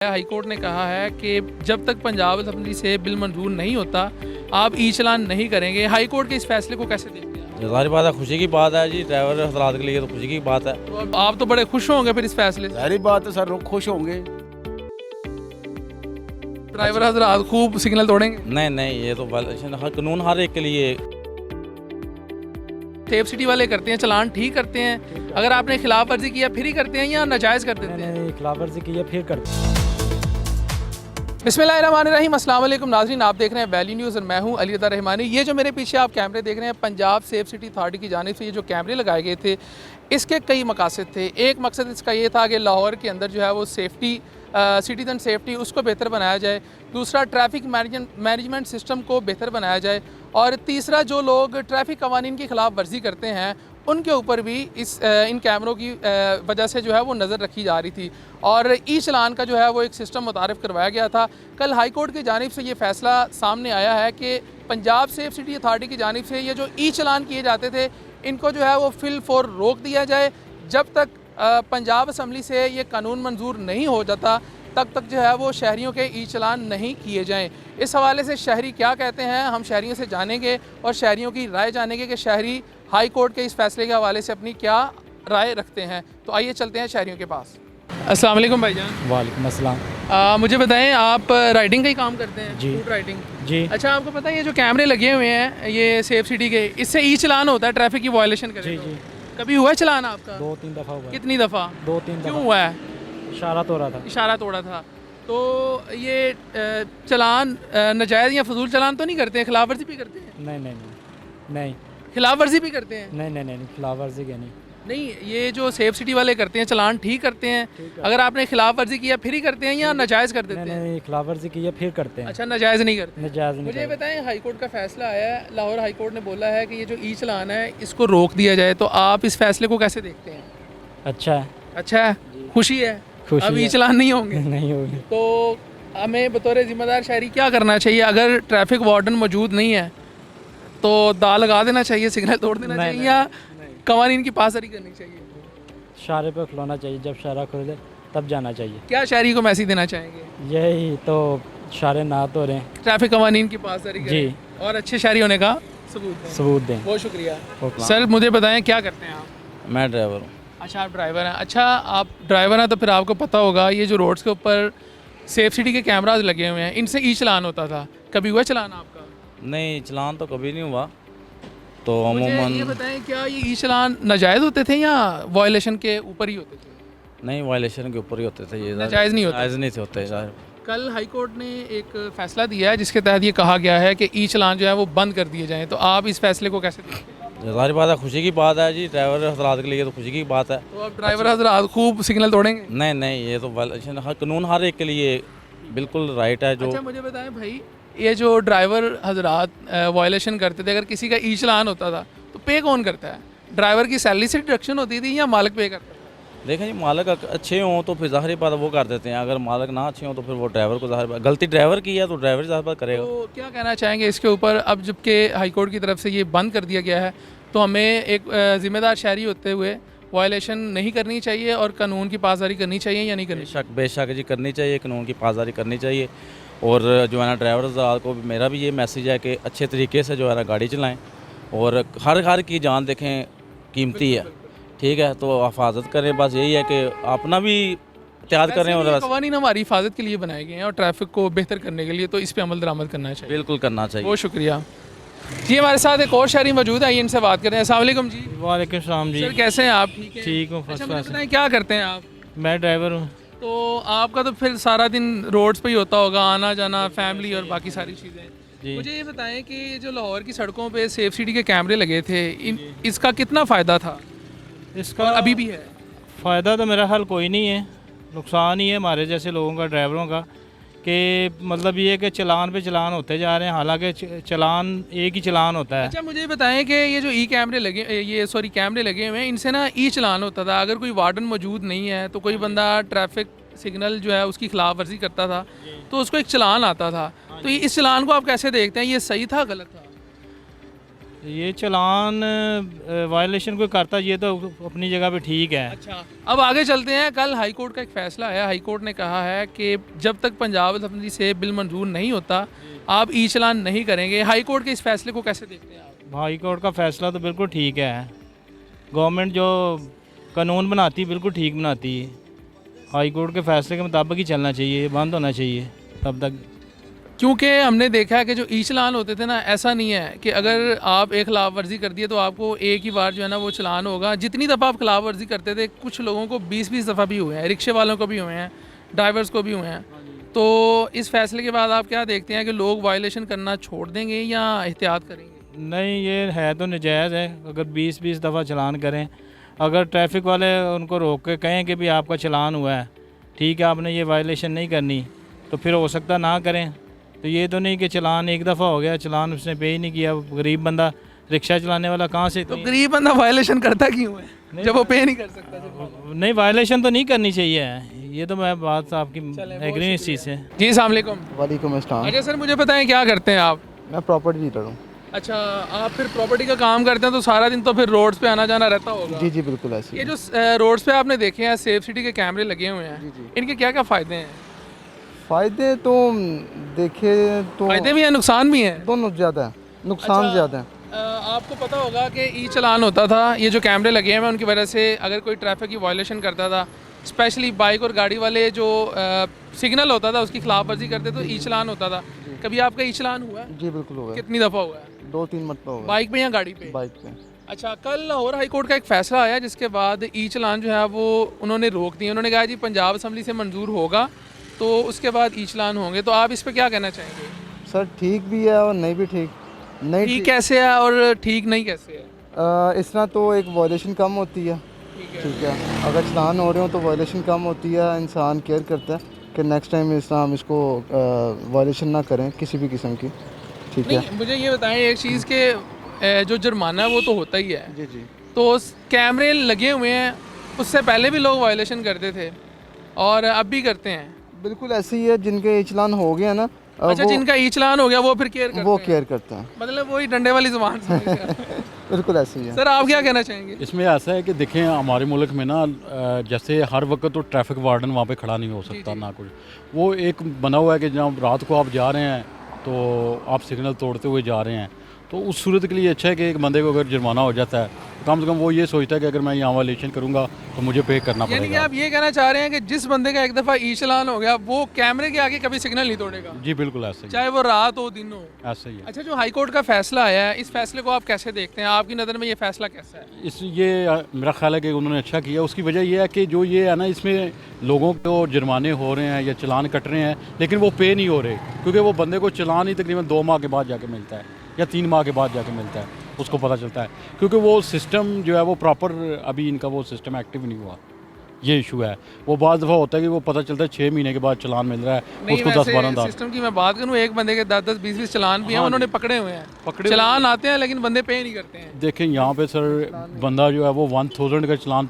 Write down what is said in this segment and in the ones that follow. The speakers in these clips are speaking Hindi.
हाई कोर्ट ने कहा है कि जब तक पंजाब असेंबली से बिल मंजूर नहीं होता आप ई चलान नहीं करेंगे। हाई कोर्ट के इस फैसले को कैसे देखते हैं? ज़ाहिर बात है, खुशी की बात है जी, ड्राइवर हजरात के लिए तो खुशी की बात है। तो अब आप तो बड़े खुश होंगे फिर इस फैसले से। जाहिर बात है, सर लोग खुश होंगे। ड्राइवर हजरात खूब सिग्नल तोड़ेंगे। नहीं, ये तो हर कानून हर एक के लिए। सेफ सिटी वाले करते हैं, चलान ठीक करते हैं। अगर आपने खिलाफ वर्जी किया फिर ही करते हैं या नाजायज़ कर देते हैं? नहीं, खिलाफ वर्जी की है फिर करते हैं। बिस्मिल्लाहिर्रहमानिर्रहीम, अस्सलाम वालेकुम नाज़रीन, आप देख रहे हैं वैली न्यूज़ और मैं हूं अली अता रहमानी। ये जो मेरे पीछे आप कैमरे देख रहे हैं, पंजाब सेफ सिटी अथॉरिटी की जानिब से ये जो कैमरे लगाए गए थे, इसके कई मकासद थे। एक मकसद इसका ये था कि लाहौर के अंदर जो है वो सेफ्टी, सिटीज़न सेफ्टी उसको बेहतर बनाया जाए। दूसरा, ट्रैफिक मैनेजमेंट सिस्टम को बेहतर बनाया जाए। और तीसरा, जो लोग ट्रैफिक कवानीन की खिलाफ वर्जी करते हैं उनके ऊपर भी इन कैमरों की वजह से जो है वो नज़र रखी जा रही थी। और ई चलान का जो है वो एक सिस्टम मुतारिफ़ करवाया गया था। कल हाई कोर्ट की जानिब से ये फ़ैसला सामने आया है कि पंजाब सेफ सिटी अथॉरिटी की जानिब से ये जो ई चलान किए जाते थे इनको जो है वो फिल फॉर रोक दिया जाए। जब तक पंजाब असम्बली से ये कानून मंजूर नहीं हो जाता तब तक जो है वो शहरियों के ई चलान नहीं किए जाएं। इस हवाले से शहरी क्या कहते हैं हम शहरियों से जानेंगे और शहरियों की राय जानेंगे कि शहरी हाई कोर्ट के इस फैसले के हवाले से अपनी क्या राय रखते हैं। तो आइए चलते हैं शहरियों के पास। अस्सलाम वालेकुम भाईजान। वालेकुम अस्सलाम। मुझे बताएं, आप राइडिंग का ही काम करते हैं? जी। Food riding. जी। अच्छा, आपको पता है ये जो कैमरे लगे हुए हैं ये सेफ सिटी के, इससे ई चलान होता है ट्रैफिक की वायलेशन करे जी तो। जी। कभी हुआ है चलान आपका? 2-3 दफ़ा हुआ है। कितनी दफ़ा? 2-3 क्यों दफ़ा। हुआ है? इशारा तो रहा था। इशारा तोड़ा था। तो ये चलान नाजायज़ या फजूल चलान तो नहीं करते हैं? खिलाफ वर्जी भी करते हैं? नहीं खिलाफ वर्जी भी करते हैं? नहीं, खिलाफ वर्जी के नहीं। नहीं, ये जो सेफ सिटी वाले करते हैं चलान ठीक करते हैं। अगर आपने खिलाफ वर्जी किया फिर ही करते हैं या नाजायज़ कर देते हैं? नहीं, खिलाफ वर्जी की है फिर करते हैं। अच्छा, नाजायज़ नहीं करते। नजायज़ नहीं मुझे करते। बताएं, हाई कोर्ट का फैसला आया है, लाहौर हाई कोर्ट ने बोला है कि ये जो ई चलान है इसको रोक दिया जाए। तो आप इस फैसले को कैसे देखते हैं? अच्छा है। अच्छा है, खुशी है। खुशी अब ई है। चलान नहीं होंगे नहीं होगी। तो हमें बतौर ज़िम्मेदार शहरी क्या करना चाहिए? अगर ट्रैफिक वार्डन मौजूद नहीं है तो दा लगा देना चाहिए, सिग्नल तोड़ देना नहीं, चाहिए या कवानीन की पासदारी करनी चाहिए? इशारे पे खिलौना चाहिए, जब इशारा खुले तब जाना चाहिए। क्या शहरी को मैसेज देना चाहेंगे? यही तो, इशारे ना तो रहे, ट्रैफिक कवानीन की पासदारी करें जी। और अच्छे शहरी होने का सबूत दें। सबूत दें। बहुत शुक्रिया ओके। सर। मुझे बताएं, क्या करते हैं आप? मैं ड्राइवर हूँ। अच्छा, आप ड्राइवर हैं। अच्छा, आप ड्राइवर हैं तो फिर आपको पता होगा ये जो रोड्स के ऊपर सेफ सिटी के कैमराज लगे हुए हैं इनसे ई चलान होता था। कभी हुआ चलान आपका? नहीं, चलान तो कभी नहीं हुआ। तो मुझे ये अमूमन बताएं, क्या ये ई चलान नाजायज़ होते थे या वायलेशन के ऊपर ही होते थे? नहीं, वायलेशन के ऊपर ही होते थे ये। नाजायज़ नहीं होते? जायज़ नहीं थे होते ज़ाहिर। कल हाई कोर्ट ने एक फ़ैसला दिया है जिसके तहत ये कहा गया है कि ई चलान जो है वो बंद कर दिए जाएँ। तो आप इस फैसले को कैसे देखते हैं? ज़ाहिर बात है, खुशी की बात है जी, ड्राइवर हजरात के लिए तो खुशी की बात है। तो अब ड्राइवर हजरात खूब सिग्नल तोड़ेंगे? नहीं, ये तो हर कानून हर एक के लिए बिल्कुल राइट है। जो अच्छा, मुझे बताएं भाई, ये जो ड्राइवर हजरात वायलेशन करते थे, अगर किसी का ई चलान होता था तो पे कौन करता है? ड्राइवर की सैलरी से डिडक्शन होती थी या मालिक पे करता था? देखें जी, मालिक अच्छे हों तो फिर ज़ाहिर बात है वो कर देते हैं। अगर मालिक ना अच्छे हों तो फिर वो ड्राइवर को ज़ाहिर बात, गलती ड्राइवर की है तो ड्राइवर ज़ाहिर बात करेगा। तो क्या कहना चाहेंगे इसके ऊपर? अब जबकि हाई कोर्ट की तरफ से ये बंद कर दिया गया है तो हमें एक ज़िम्मेदार शहरी होते हुए वायलेशन नहीं करनी चाहिए और कानून की पासदारी करनी चाहिए या नहीं करनी चाहिए? बेशक जी, करनी चाहिए, कानून की पासदारी करनी चाहिए। और जो है ना ड्राइवर हज़रात को मेरा भी ये मैसेज है कि अच्छे तरीके से जो है ना गाड़ी चलाएं और हर की जान देखें कीमती है, ठीक है? तो हिफाजत करें, बस यही है कि अपना भी एहतियात करें। और बस कवानीन हमारी हिफाजत के लिए बनाए गए हैं और ट्रैफिक को बेहतर करने के लिए, तो इस पर अमल दरामद करना चाहिए। बिल्कुल करना चाहिए। बहुत शुक्रिया जी। हमारे साथ एक और शहरी मौजूद है, इनसे बात करें। अस्सलाम वालेकुम जी। वालेकुम सलाम जी। सर, कैसे हैं आप? ठीक है। ठीक हूँ, अच्छा, फर्स्ट मुझे क्लास। बताएं, क्या करते हैं आप? मैं ड्राइवर हूँ। तो आपका तो फिर सारा दिन रोड्स पे ही होता होगा, आना जाना, फैमिली और बाकी सारी चीज़ें। जी। मुझे ये बताएं कि जो लाहौर की सड़कों पे सेफ सिटी के कैमरे लगे थे इसका कितना फ़ायदा था इसका और अभी भी है? फ़ायदा तो मेरा हाल कोई नहीं है, नुकसान ही है हमारे जैसे लोगों का, ड्राइवरों का, कि मतलब ये कि चलान पे चलान होते जा रहे हैं, हालांकि चलान एक ही चलान होता है। अच्छा, मुझे बताएं कि ये जो कैमरे लगे हुए हैं इनसे ना ई चलान होता था। अगर कोई वार्डन मौजूद नहीं है तो कोई बंदा ट्रैफिक सिग्नल जो है उसकी खिलाफ वर्जी करता था तो उसको एक चलान आता था। तो इस चलान को आप कैसे देखते हैं? ये सही था, गलत था? ये चालान वायलेशन कोई करता ये तो अपनी जगह पे ठीक है। अच्छा, अब आगे चलते हैं। कल हाई कोर्ट का एक फैसला आया। हाई कोर्ट ने कहा है कि जब तक पंजाब असेंबली से बिल मंजूर नहीं होता आप ई चलान नहीं करेंगे। हाई कोर्ट के इस फैसले को कैसे देखते हैं आप? हाई कोर्ट का फैसला तो बिल्कुल ठीक है। गवर्नमेंट जो कानून बनाती है बिल्कुल ठीक बनाती है। हाई कोर्ट के फैसले के मुताबिक ही चलना चाहिए, बंद होना चाहिए तब तक। क्योंकि हमने देखा है कि जो ई चलान होते थे ना, ऐसा नहीं है कि अगर आप एक खिलाफ वर्जी कर दिए तो आपको एक ही बार जो है ना वो चलान होगा। जितनी दफ़ा आप खिलाफ वर्जी करते थे, कुछ लोगों को 20-20 दफ़ा भी हुए हैं, रिक्शे वालों को भी हुए हैं, ड्राइवर्स को भी हुए हैं। तो इस फैसले के बाद आप क्या देखते हैं कि लोग वायलेशन करना छोड़ देंगे या एहतियात करेंगे? नहीं, ये है तो नजायज़ है। अगर 20-20 दफ़ा चलान करें, अगर ट्रैफिक वाले उनको रोक के कहें कि भी आपका चलान हुआ है, ठीक है, आपने ये वायलेशन नहीं करनी, तो फिर हो सकता ना करें। तो ये तो नहीं कि चलान एक दफ़ा हो गया, चलान उसने पे ही नहीं किया। गरीब बंदा रिक्शा चलाने वाला कहाँ से तो गरीब बंदा वायलेशन करता क्यों है जब वो पे नहीं कर सकता? नहीं, वायलेशन तो नहीं करनी चाहिए। ये तो मैं बात आपकी एग्री इस चीज़ से। जी अस्सलाम वालेकुम। वालेकुम अस्सलाम। अच्छा सर, मुझे बताएं क्या करते हैं आप? मैं प्रॉपर्टी डीलर हूँ। अच्छा, आप फिर प्रॉपर्टी का काम करते हैं तो सारा दिन तो फिर रोड्स पे आना जाना रहता होगा। जी जी बिल्कुल ऐसे ये ही। जो रोड्स पे आपने देखे हैं सेफ सिटी के कैमरे लगे हुए हैं, इनके क्या क्या फ़ायदे हैं? फ़ायदे तो देखे तो फ़ायदे भी हैं, नुकसान भी हैं। दोनों ज़्यादा है, नुकसान अच्छा, ज़्यादा है। आपको पता होगा कि ई चलान होता था, ये जो कैमरे लगे हैं उनकी वजह से अगर कोई ट्रैफिक की वायलेशन करता था, स्पेशली बाइक और गाड़ी वाले, जो सिग्नल होता था उसकी खिलाफ वर्जी करते तो ई चलान होता था। कभी आपका ई चलान हुआ है? जी बिल्कुल होगा, कितनी दफ़ा हुआ है? 2-3 मरतबा होगा। बाइक पे या गाड़ी पे? बाइक पे। अच्छा, कल लाहौर हाई कोर्ट का एक फैसला आया जिसके बाद ई चलान जो है वो उन्होंने रोक दिए। उन्होंने कहा जी पंजाब असेंबली से मंजूर होगा तो उसके बाद ई चलान होंगे। तो आप इस पर क्या कहना चाहेंगे? सर ठीक भी है और नहीं भी ठीक। नहीं ठीक कैसे है और ठीक नहीं कैसे है? इस तरह तो एक वायलेशन कम होती है। ठीक है, अगर चलान हो रहे हो तो वायलेशन कम होती है, इंसान केयर करता है कि नेक्स्ट टाइम इस तरह हम इसको वायलेशन ना करें किसी भी किस्म की। ठीक है। नहीं, मुझे ये बताएं एक चीज़ के जो जुर्माना है वो तो होता ही है, जी जी। तो कैमरे लगे हुए हैं, उससे पहले भी लोग वायलेशन करते थे और अब भी करते हैं। बिल्कुल ऐसे ही है, जिनके चलान हो गया ना अच्छा, जिनका ई चलान हो गया वो फिर केयर करते वो हैं। केयर करते हैं। मतलब वही डंडे वाली जुबान से। बिल्कुल ऐसे ही है। सर आप क्या कहना चाहेंगे? इसमें ऐसा है कि देखें हमारे मुल्क में ना जैसे हर वक्त तो ट्रैफिक वार्डन वहाँ पे खड़ा नहीं हो सकता ना कुछ। वो एक बना हुआ है कि जब रात को आप जा रहे हैं तो आप सिग्नल तोड़ते हुए जा रहे हैं, तो उस सूरत के लिए अच्छा है कि एक बंदे को अगर जुर्माना हो जाता है तो कम से कम वो ये सोचता है कि अगर मैं यहाँ वायलेशन करूँगा तो मुझे पे करना यानी कि पड़ेगा। आप ये कहना चाह रहे हैं कि जिस बंदे का एक दफ़ा ई चलान हो गया वो कैमरे के आगे कभी सिग्नल नहीं तोड़ेगा, जी बिल्कुल ऐसे ही, चाहे वो रात हो दिन हो? ऐसे ही है। अच्छा, जो हाई कोर्ट का फैसला आया है, इस फैसले को आप कैसे देखते हैं? आपकी नज़र में ये फैसला कैसा है? मेरा ख्याल है कि उन्होंने अच्छा किया। उसकी वजह यह है कि जो ये है ना, इसमें लोगों को जुर्माने हो रहे हैं या चलान कट रहे हैं लेकिन वो पे नहीं हो रहे, क्योंकि वो बंदे को चलान ही तकरीबन 2 माह के बाद जाके मिलता है या 3 माह के बाद जाके मिलता है, उसको पता चलता है, क्योंकि वो सिस्टम जो है वो प्रॉपर अभी इनका वो सिस्टम एक्टिव नहीं हुआ। ये इशू है। वो बाद दफ़ा होता है कि वो पता चलता है 6 महीने के बाद चलान मिल रहा है, उसको 10-12 दार। सिस्टम की मैं बात करूं, एक बंदे के 10-10 20-20 चलान भी हैं, उन्होंने पकड़े हुए हैं। चलान आते हैं लेकिन बंदे पे नहीं करते हैं। देखें यहाँ पे सर बंदा जो है वो 1000 का चलान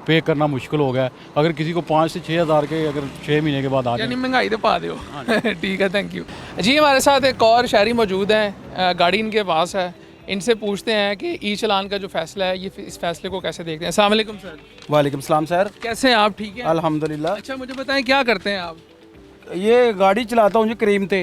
पे करना मुश्किल हो गया है। अगर किसी को 5 से 6 हज़ार के अगर 6 महीने के बाद आ यानी जाए, महंगाई तो पा दो। ठीक है, थैंक यू जी। हमारे साथ एक और शहरी मौजूद हैं, गाड़ी इनके पास है, इनसे पूछते हैं कि ई चलान का जो फैसला है ये इस फैसले को कैसे देखते हैं। अस्सलाम वालेकुम सर। वालेकुम सलाम सर। कैसे हैं आप? ठीक है अल्हम्दुलिल्लाह। अच्छा, मुझे बताएं क्या करते हैं आप? ये गाड़ी चलाता हूँ जी करीम थे।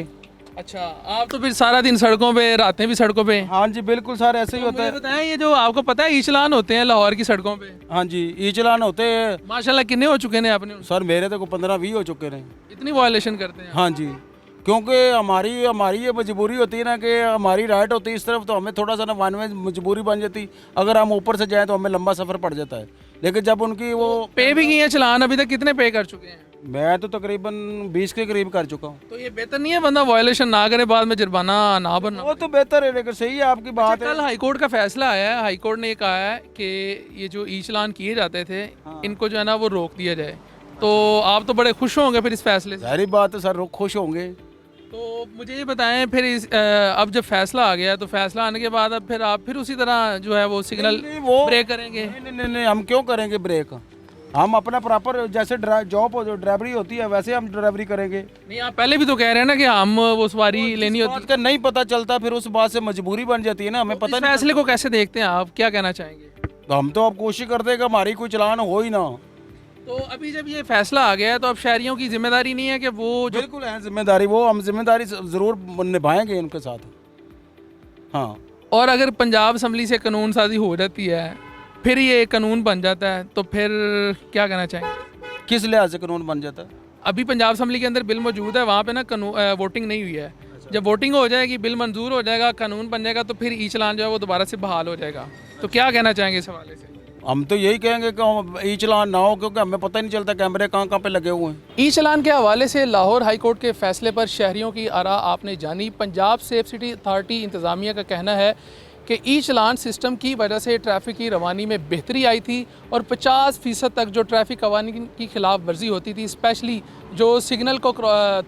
अच्छा, आप तो फिर सारा दिन सड़कों पे, रातें भी सड़कों पे? हाँ जी बिल्कुल सर, ऐसे ही तो होता मुझे है। बताएं, ये जो आपको पता है ई चलान होते हैं लाहौर की सड़कों पे? हाँ जी, ई चलान होते हैं माशाल्लाह कितने हो चुके हैं आपने? सर, मेरे तो 15-20 हो चुके हैं। इतनी वायलेशन करते हैं? हाँ जी, क्योंकि हमारी ये मजबूरी होती है ना कि हमारी राइट होती है इस तरफ, तो हमें थोड़ा सा ना वन में मजबूरी बन जाती। अगर हम ऊपर से जाएं तो हमें लंबा सफ़र पड़ जाता है, लेकिन जब उनकी वो पे भी किए हैं चलान, अभी तक कितने पे कर चुके हैं? मैं तो तकरीबन 20 के करीब कर चुका हूँ। तो ये बेहतर नहीं है बंदा वायलेशन ना करे, बाद में जुर्माना ना बनना? वो तो बेहतर है, लेकिन सही है आपकी बात है। कल हाई कोर्ट का फैसला आया है, हाई कोर्ट ने ये कहा है कि ये जो ई चलान किए जाते थे इनको जो है ना वो रोक दिया जाए। तो आप तो बड़े खुश होंगे फिर इस फैसले से? सारी बात है सर, लोग खुश होंगे। तो मुझे ये बताएं फिर अब जब फैसला आ गया तो फैसला आने के बाद अब फिर आप उसी तरह जो है वो सिग्नल वो ब्रेक करेंगे? नहीं, हम क्यों करेंगे ब्रेक? हम अपना प्रॉपर जैसे जॉब ड्राइवरी होती है वैसे हम ड्राइवरी करेंगे। नहीं, आप पहले भी तो कह रहे हैं ना कि हम वो सवारी लेनी जिस होती बात का नहीं पता चलता फिर उस बात से मजबूरी बन जाती है ना, हमें है। पता इस नहीं फैसले को कैसे देखते हैं आप, क्या कहना चाहेंगे? चलता। हम तो अब कोशिश करते हैं कि हमारी कोई चलान हो ही ना। तो अभी जब ये फैसला आ गया है तो अब शहरियों की जिम्मेदारी नहीं है कि वो जो बिल्कुल है जिम्मेदारी, वो हम जिम्मेदारी ज़रूर निभाएंगे उनके साथ। हाँ, और अगर पंजाब असम्बली से कानून साजी हो जाती है फिर ये कानून बन जाता है तो फिर क्या कहना चाहेंगे? किस लिहाज से कानून बन जाता है? अभी पंजाब असम्बली के अंदर बिल मौजूद है, वहाँ पे ना वोटिंग नहीं हुई है। जब वोटिंग हो जाएगी, बिल मंजूर हो जाएगा, कानून बन जाएगा तो फिर ई चलान जो है वो दोबारा से बहाल हो जाएगा। तो क्या कहना चाहेंगे इस हवाले से? हम तो यही कहेंगे कि ई चलान ना हो, क्योंकि हमें पता ही नहीं चलता कैमरे कहाँ कहाँ पे लगे हुए हैं। ई चलान के हवाले से लाहौर हाई कोर्ट के फैसले पर शहरियों की आरा आपने जानी। पंजाब सेफ सिटी अथॉरिटी इंतज़ामिया का कहना है कि ई चलान सिस्टम की वजह से ट्रैफिक की रवानी में बेहतरी आई थी और 50% तक जो ट्रैफिक कवानीन की खिलाफ वर्जी होती थी, स्पेशली जो सिग्नल को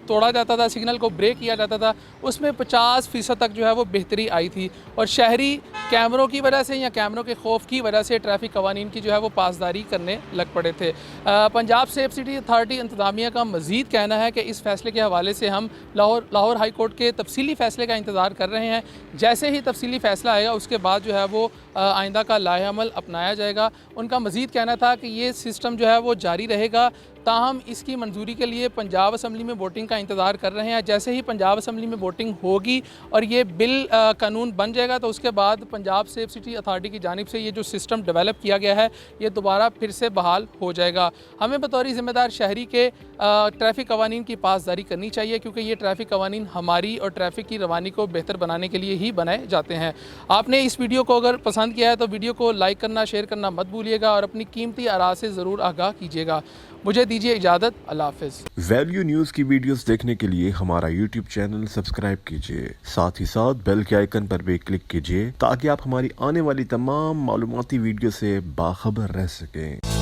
तोड़ा जाता था, सिग्नल को ब्रेक किया जाता था, उसमें 50% तक जो है वो बेहतरी आई थी। और शहरी कैमरों की वजह से या कैमरों के खौफ की वजह से ट्रैफिक कवानीन की जो है वो पासदारी करने लग पड़े थे। पंजाब सेफ सिटी अथॉरिटी इंतज़ामिया का मज़ीद कहना है कि इस फैसले के हवाले से हम लाहौर हाई कोर्ट के तफसीली फ़ैसले का इंतज़ार कर रहे हैं। जैसे ही तफसीली फ़ैसला आएगा उसके बाद जो है वो आइंदा का लाहेअमल अपनाया जाएगा। उनका मज़ीद कहना था कि ये सिस्टम जो है वो जारी रहेगा, ताहम इसकी मंजूरी के लिए पंजाब असम्बली में वोटिंग का इंतज़ार कर रहे हैं। जैसे ही पंजाब असम्बली में वोटिंग होगी और ये बिल कानून बन जाएगा तो उसके बाद पंजाब सेफ सिटी अथॉरिटी की जानिब से ये जो सिस्टम डेवलप किया गया है ये दोबारा फिर से बहाल हो जाएगा। हमें बतौर ज़िम्मेदार शहरी के ट्रैफिक कवानीन की पासदारी करनी चाहिए, क्योंकि ये ट्रैफिक कवानीन हमारी और ट्रैफिक की रवानी को बेहतर बनाने के लिए ही बनाए जाते हैं। आपने इस वीडियो को अगर पसंद किया है तो वीडियो को लाइक करना, शेयर करना मत भूलिएगा और अपनी कीमती आरा से ज़रूर आगाह कीजिएगा। मुझे दीजिए इजाज़त। अल्लाह हाफ़िज़। वैल्यू न्यूज़ की वीडियोस देखने के लिए हमारा YouTube चैनल सब्सक्राइब कीजिए, साथ ही साथ बेल के आइकन पर भी क्लिक कीजिए ताकि आप हमारी आने वाली तमाम मालूमाती वीडियो से बाखबर रह सकें।